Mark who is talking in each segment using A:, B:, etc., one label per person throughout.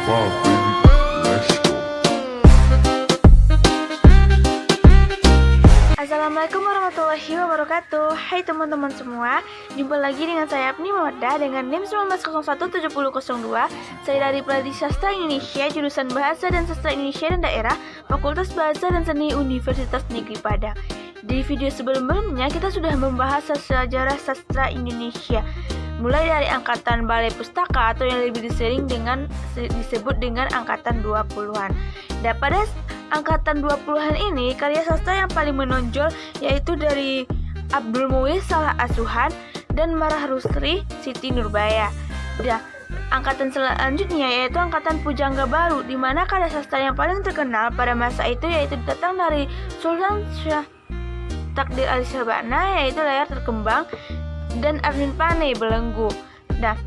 A: 65, baby. Let's go.
B: Assalamualaikum warahmatullahi wabarakatuh. Hai teman-teman semua, jumpa lagi dengan saya Apni Mawaddah dengan NIM 19017002. Saya dari Prodi Sastra Indonesia, jurusan Bahasa dan Sastra Indonesia dan Daerah, Fakultas Bahasa dan Seni Universitas Negeri Padang. Di video sebelumnya kita sudah membahas sejarah sastra Indonesia, mulai dari angkatan Balai Pustaka atau yang lebih disebut dengan angkatan 20-an. Dan pada angkatan 20-an ini, karya sastra yang paling menonjol yaitu dari Abdul Muiz Salah Asuhan dan Marah Rusli Siti Nurbaya. Dan angkatan selanjutnya yaitu angkatan Pujangga Baru, di mana karya sastra yang paling terkenal pada masa itu yaitu datang dari Sultan Syah Takdir Ali Syahbana, yaitu Layar Terkembang dan Arvin Pane Belenggu. Nah,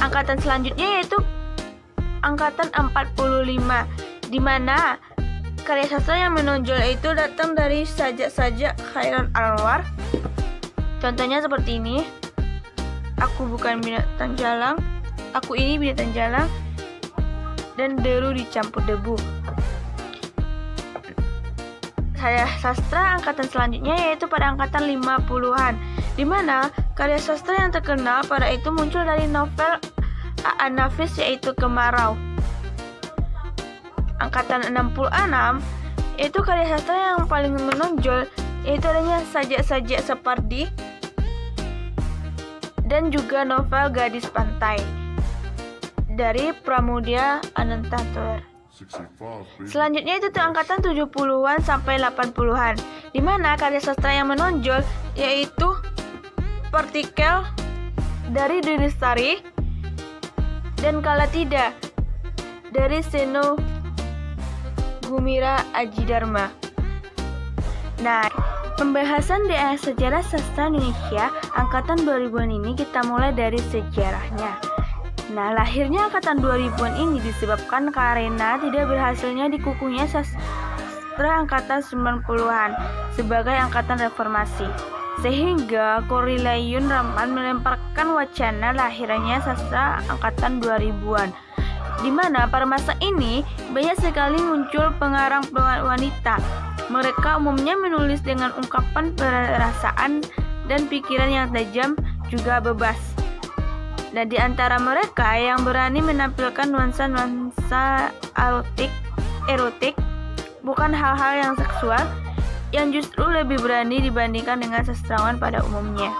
B: angkatan selanjutnya yaitu angkatan 45, di mana karya sastra yang menonjol itu datang dari Sajak-sajak Khairan Anwar. Contohnya seperti ini. Aku bukan binatang jalang, aku ini binatang jalang, dan deru dicampur debu. Karya sastra angkatan selanjutnya yaitu pada angkatan 50-an, di mana karya sastra yang terkenal pada itu muncul dari novel A.A. Nafis yaitu Kemarau. Angkatan 66 yaitu karya sastra yang paling menonjol yaitu adanya Sajak-sajak Sapardi dan juga novel Gadis Pantai dari Pramudia Anantatur.
A: 65, baby.
B: Selanjutnya itu angkatan 70-an sampai 80-an, di mana karya sastra yang menonjol yaitu Partikel dari Dinistari dan Kala Tidak dari Seno Gumira Aji Dharma. Nah, pembahasan di sejarah sastra Indonesia angkatan 2000-an ini kita mulai dari sejarahnya. Nah, lahirnya angkatan 2000-an ini disebabkan karena tidak berhasilnya dikukuhnya sastra angkatan 90-an sebagai angkatan reformasi. Sehingga Korilaiun Rampan melemparkan wacana lahirnya sastra angkatan 2000-an. Di mana pada masa ini banyak sekali muncul pengarang wanita. Mereka umumnya menulis dengan ungkapan perasaan dan pikiran yang tajam juga bebas. Nah, di antara mereka yang berani menampilkan nuansa-nuansa erotik, bukan hal-hal yang seksual, yang justru lebih berani dibandingkan dengan sastrawan pada umumnya.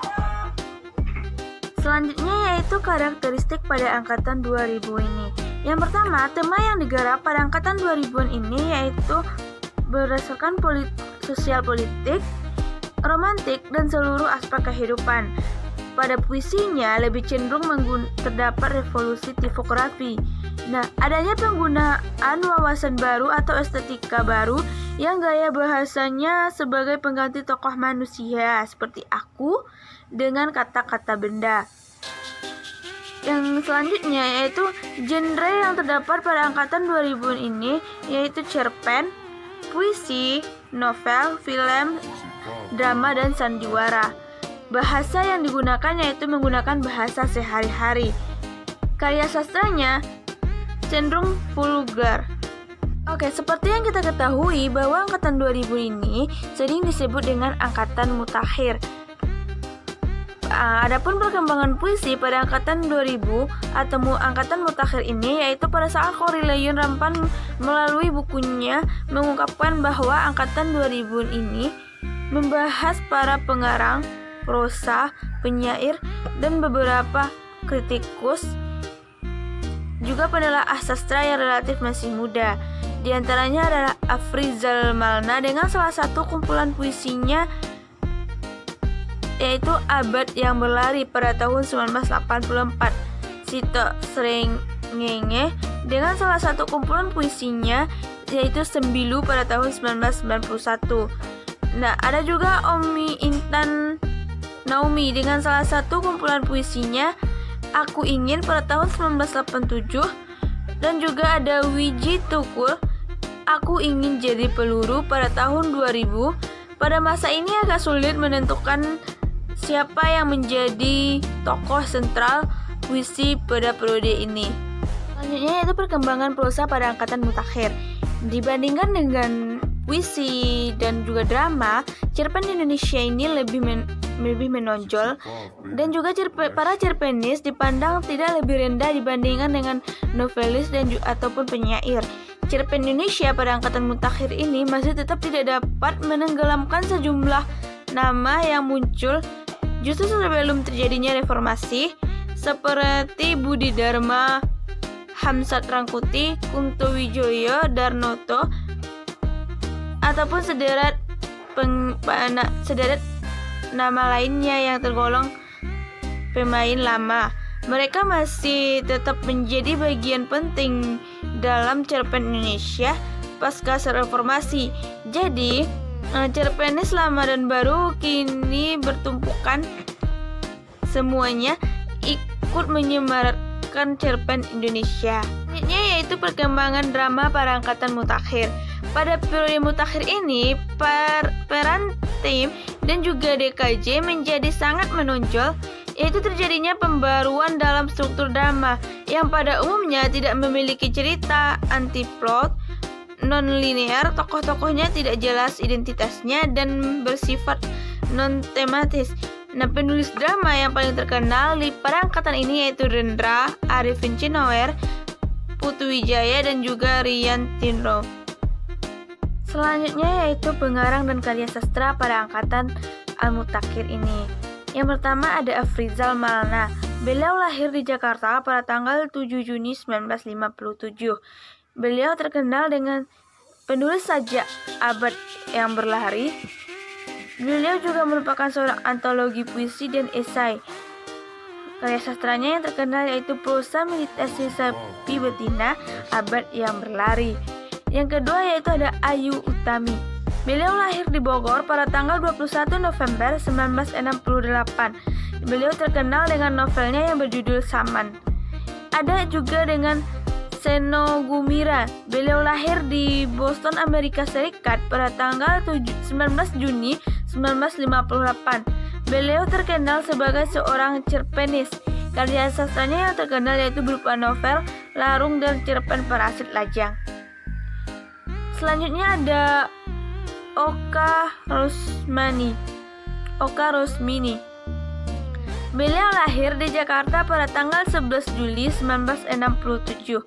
B: Selanjutnya yaitu karakteristik pada angkatan 2000 ini. Yang pertama, tema yang digarap pada angkatan 2000-an ini yaitu berdasarkan sosial politik, romantik, dan seluruh aspek kehidupan. Pada puisinya lebih cenderung terdapat revolusi tipografi. Nah, adanya penggunaan wawasan baru atau estetika baru yang gaya bahasanya sebagai pengganti tokoh manusia seperti aku dengan kata-kata benda. Yang selanjutnya yaitu genre yang terdapat pada angkatan 2000 ini yaitu cerpen, puisi, novel, film, drama, dan sandiwara. Bahasa yang digunakan yaitu menggunakan bahasa sehari-hari. Karya sastranya cenderung vulgar. Oke, seperti yang kita ketahui bahwa angkatan 2000 ini sering disebut dengan angkatan mutakhir. Adapun perkembangan puisi pada angkatan 2000 atau angkatan mutakhir ini yaitu pada saat Korilaiun Rampan melalui bukunya mengungkapkan bahwa angkatan 2000 ini membahas para pengarang, prosa, penyair, dan beberapa kritikus, juga penelaah sastra yang relatif masih muda. Di antaranya adalah Afrizal Malna dengan salah satu kumpulan puisinya yaitu Abad yang Berlari pada tahun 1984, Sito Srengenge dengan salah satu kumpulan puisinya yaitu Sembilu pada tahun 1991. Nah, ada juga Omi Intan Naomi dengan salah satu kumpulan puisinya Aku Ingin pada tahun 1987, dan juga ada Wiji Tukul Aku Ingin Jadi Peluru pada tahun 2000. Pada masa ini agak sulit menentukan siapa yang menjadi tokoh sentral puisi pada periode ini. Selanjutnya yaitu perkembangan prosa pada angkatan mutakhir. Dibandingkan dengan puisi dan juga drama, cerpen di Indonesia ini lebih menonjol, dan juga para cerpenis dipandang tidak lebih rendah dibandingkan dengan novelis dan ataupun penyair. Cerpen Indonesia pada angkatan mutakhir ini masih tetap tidak dapat menenggelamkan sejumlah nama yang muncul justru sebelum terjadinya reformasi, seperti Budi Dharma, Hamsat Rangkuti, Kunto Wijoyo, Darnoto, ataupun sederet nama lainnya yang tergolong pemain lama. Mereka masih tetap menjadi bagian penting dalam cerpen Indonesia pasca reformasi. Jadi, cerpenis lama dan baru kini bertumpukan, semuanya ikut menyemarakkan cerpen Indonesia. Selanjutnya yaitu perkembangan drama pada angkatan mutakhir. Pada periode mutakhir ini, peran tim dan juga DKJ menjadi sangat menonjol, yaitu terjadinya pembaruan dalam struktur drama yang pada umumnya tidak memiliki cerita, anti-plot, non-linear, tokoh-tokohnya tidak jelas identitasnya dan bersifat non-tematis. Nah, penulis drama yang paling terkenal pada angkatan ini yaitu Rendra, Arifin Cinower, Putu Wijaya, dan juga Rian Tinro. Selanjutnya yaitu pengarang dan karya sastra pada angkatan al-mutakhir ini. Yang pertama ada Afrizal Maulana. Beliau lahir di Jakarta pada tanggal 7 Juni 1957. Beliau terkenal dengan penulis sajak abad yang berlari. Beliau juga merupakan seorang antologi puisi dan esai. Karya sastranya yang terkenal yaitu prosa meditasi sapi betina abad yang berlari. Yang kedua yaitu ada Ayu Utami. Beliau lahir di Bogor pada tanggal 21 November 1968. Beliau terkenal dengan novelnya yang berjudul Saman. Ada juga dengan Seno Gumira. Beliau lahir di Boston, Amerika Serikat pada tanggal 19 Juni 1958. Beliau terkenal sebagai seorang cerpenis. Karya sastranya yang terkenal yaitu berupa novel, larung, dan cerpen Parasit Lajang. Selanjutnya ada Oka Rosmini. Beliau lahir di Jakarta pada tanggal 11 Juli 1967.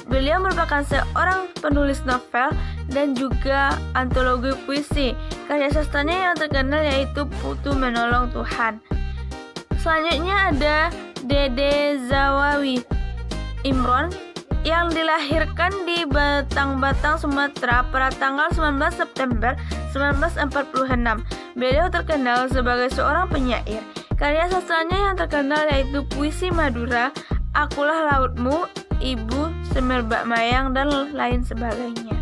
B: Beliau merupakan seorang penulis novel dan juga antologi puisi. Karya sastranya yang terkenal yaitu Putu Menolong Tuhan. Selanjutnya ada Dede Zawawi Imron yang dilahirkan di Batang-Batang, Sumatera pada tanggal 19 September 1946. Beliau terkenal sebagai seorang penyair. Karya sastranya yang terkenal yaitu Puisi Madura, Akulah Lautmu, Ibu, Semerbak Mayang, dan lain sebagainya.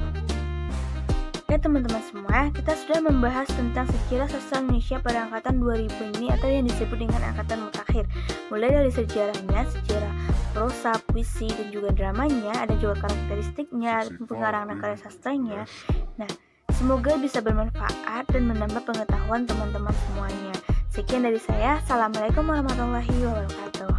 B: Oke teman-teman semua, kita sudah membahas tentang sejarah sastra Indonesia pada angkatan 2000 ini atau yang disebut dengan angkatan mutakhir. Mulai dari sejarahnya, sejarah prosa, puisi, dan juga dramanya, ada juga karakteristiknya, pengarang dan karya sastranya. Nah, semoga bisa bermanfaat dan menambah pengetahuan teman-teman semuanya. Sekian dari saya. Assalamualaikum warahmatullahi wabarakatuh.